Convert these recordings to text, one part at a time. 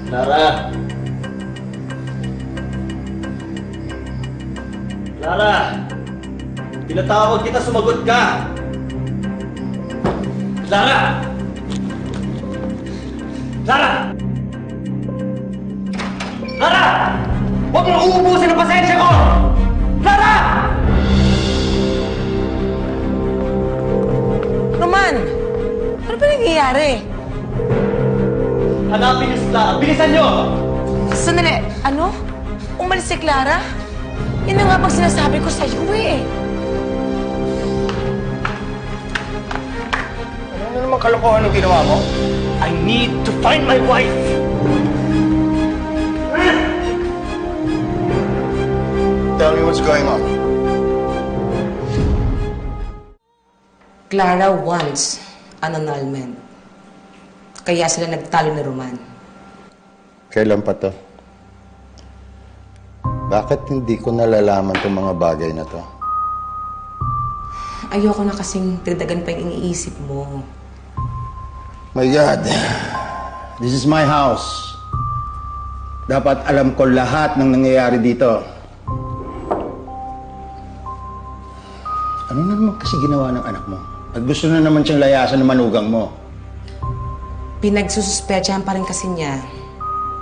Clara! Clara! Tinatawag kita, sumagot ka! Clara! Clara! Clara! Huwag mong uubusin ang pasensya ko! Clara! Roman! Ano ba nangyayari? Hanapin niyo si Clara! Bilisan niyo! Sandali, ano? Umalis si Clara? Yan na nga bang sinasabi ko sa'yo eh. Ano naman kalokohan ang ginawa mo? I need to find my wife! Tell me what's going on. Clara wants an annulment. Kaya sila nagtalo ni Roman. Kailan pa to? Bakit hindi ko nalalaman itong mga bagay na to? Ayoko na kasing dagdagan pa yung iniisip mo. My God, this is my house. Dapat alam ko lahat ng nangyayari dito. Ano na naman kasi ginawa ng anak mo? At gusto na naman siyang layasan ng manugang mo. Pinagsususpetsahan pa rin kasi niya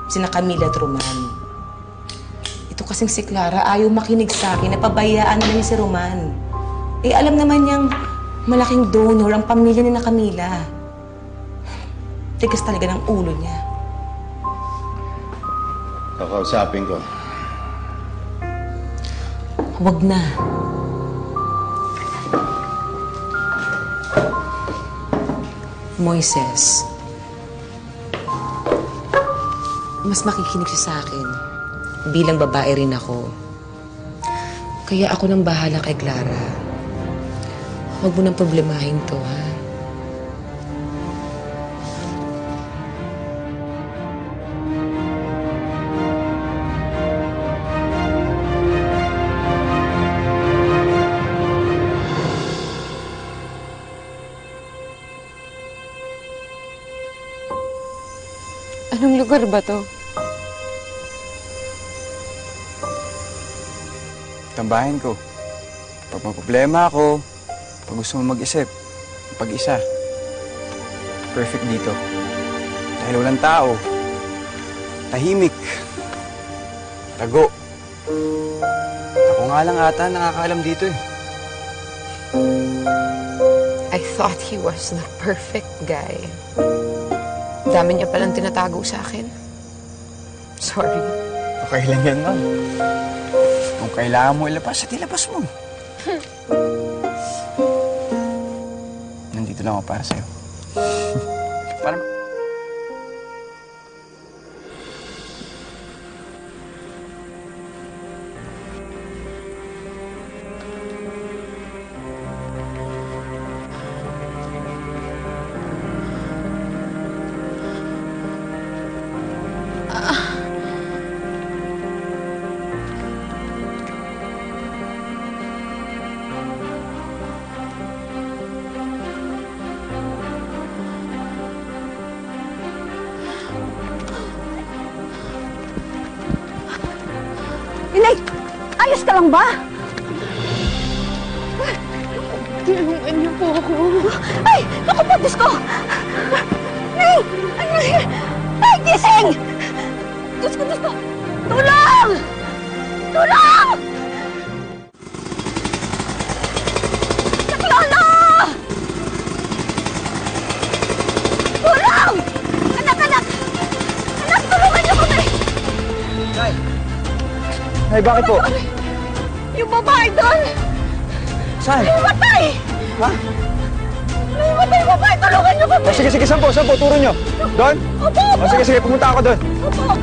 sina Camila at Roman. Ito kasing si Clara ayaw makinig sa akin, napabayaan na lang niya si Roman. Eh alam naman niyang malaking donor ang pamilya ni na Camila. Tigas talaga ng ulo niya. Kakausapin ko. Huwag na. Moises, mas makikinig siya sa akin. Bilang babae rin ako. Kaya ako nang bahala kay Clara. Huwag mo nang problemahin to, ha? Anong lugar ba to? Tambahin ko. Pag may problema ako, pag gusto mo mag-isip, pag-isa. Perfect dito. Dahil walang tao. Tahimik. Tago. Ako nga lang ata nakakaalam dito eh. I thought he was the perfect guy. Dami niya palang tinatago sa akin. Sorry. Okay lang yan, ma'am. Kung kailangan mo ilabas, at ilabas mo. Nandito lang ako para sa'yo. Para... Inay! Ayos ka lang ba? Tulungan niyo po ako. Ay! Naku po, Diyos ko! Nay! Ano yan? Ay, gising! Diyos ko, Diyos ko! Tulong! Tulong! Naklolo! Tulong! Anak, anak! Anak, tulungan niyo kami! Ay, bakit po? Yung babae doon! Saan? Namatay! Ha? Namatay yung babae! Tulungan niyo kami! Sige, saan po? Turo nyo. Doon? Opo! Sige, pumunta ako doon. Opo!